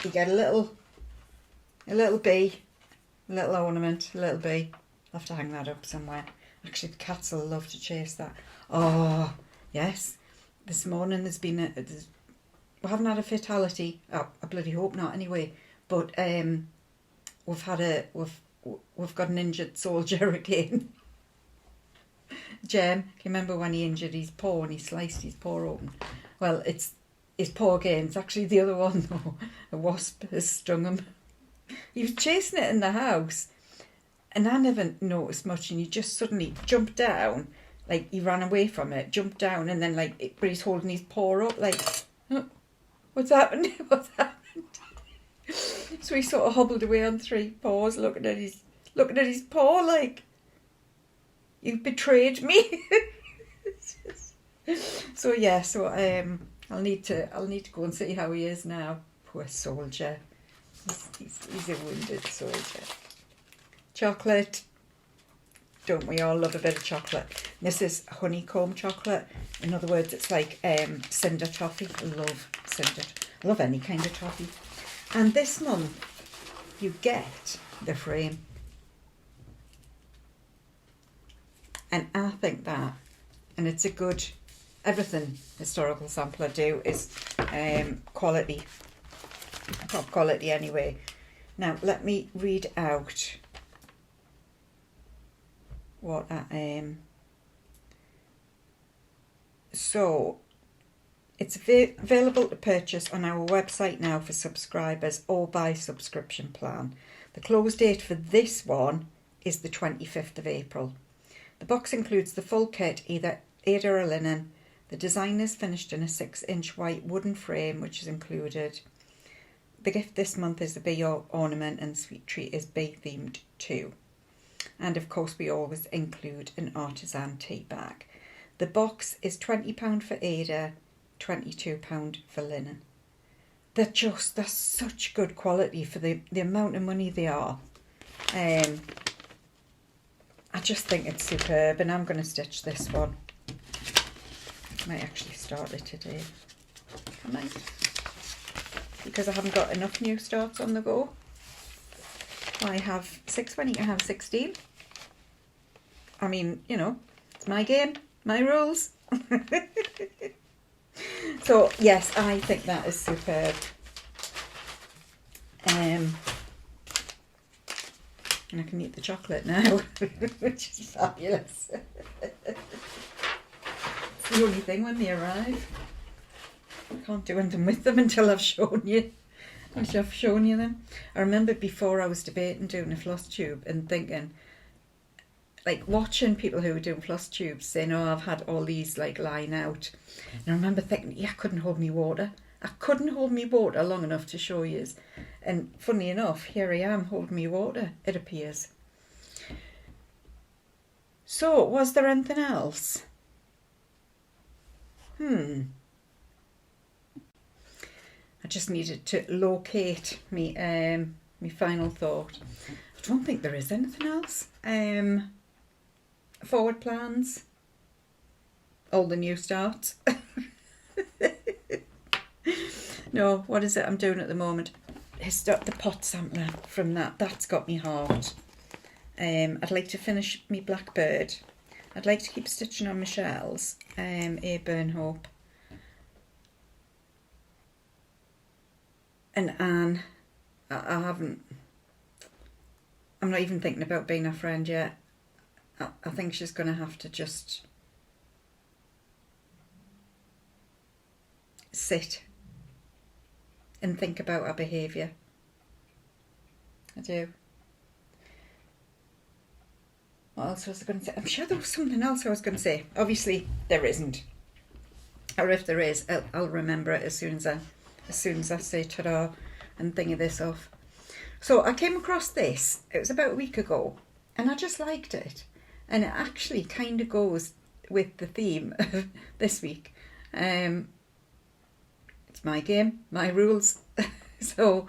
S1: you get a little bee, a little ornament, a little bee. I'll have to hang that up somewhere. Actually, the cats will love to chase that. Oh, yes. This morning there's been we haven't had a fatality. Oh, I bloody hope not anyway. But we've got an injured soldier again. Jem, can you remember when he injured his paw and he sliced his paw open? Well, it's his paw again. It's actually the other one though. A wasp has stung him. He was chasing it in the house, and I never noticed much, and he just suddenly jumped down, like he ran away from it, jumped down, and then but he's holding his paw up, like, oh, what's happened? What's happened? So he sort of hobbled away on three paws, looking at his paw, like, you've betrayed me. So yeah, I'll need to go and see how he is now. Poor soldier. He's a wounded soldier. Chocolate. Don't we all love a bit of chocolate? This is honeycomb chocolate. In other words, it's like cinder toffee. I love cinder. I love any kind of toffee. And this month, you get the frame. And I think that, and it's a good, everything Historical Sampler do is quality. Top quality anyway. Now let me read out what I am. So it's available to purchase on our website now for subscribers or by subscription plan. The close date for this one is the 25th of April. The box includes the full kit, either Aida or linen. The design is finished in a 6-inch white wooden frame, which is included. The gift this month is the bee ornament, and Sweet Treat is bee themed too. And of course we always include an artisan tea bag. The box is £20 for Aida, £22 for linen. They're such good quality for the amount of money they are. I just think it's superb, and I'm going to stitch this one. I might actually start it today. I might. Because I haven't got enough new starts on the go. I have 6 when you can have 16. I mean, you know, it's my game, my rules. So, yes, I think that is superb. And I can eat the chocolate now, which is fabulous. It's the only thing when they arrive. I can't do anything with them until I've shown you. Them. I remember before I was debating doing a floss tube and thinking, like watching people who were doing floss tubes saying, oh, I've had all these like lying out. And I remember thinking, yeah, I couldn't hold me water. I couldn't hold me water long enough to show you. And funny enough, here I am holding me water, it appears. So, was there anything else? I just needed to locate me final thought. I don't think there is anything else. Forward plans. All the new starts. No, what is it I'm doing at the moment? the pot sampler from that. That's got me heart. I'd like to finish me Blackbird. I'd like to keep stitching on my shells. A Burnhope. And Anne, I haven't. I'm not even thinking about being a friend yet. I think she's going to have to just sit and think about her behaviour. I do. What else was I going to say? I'm sure there was something else I was going to say. Obviously, there isn't. Or if there is, I'll remember it as soon as I say ta-da and thingy this off. So I came across this. It was about a week ago, and I just liked it. And it actually kind of goes with the theme of this week. It's my game, my rules. So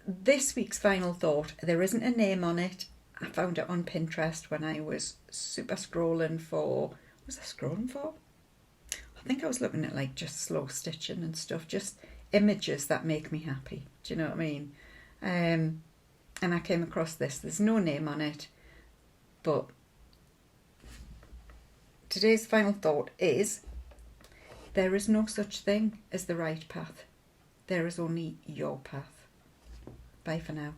S1: this week's final thought, there isn't a name on it. I found it on Pinterest when I was super scrolling for... What was I scrolling for? I think I was looking at like just slow stitching and stuff. Just images that make me happy. Do you know what I mean? And I came across this. There's no name on it. But today's final thought is, there is no such thing as the right path. There is only your path. Bye for now.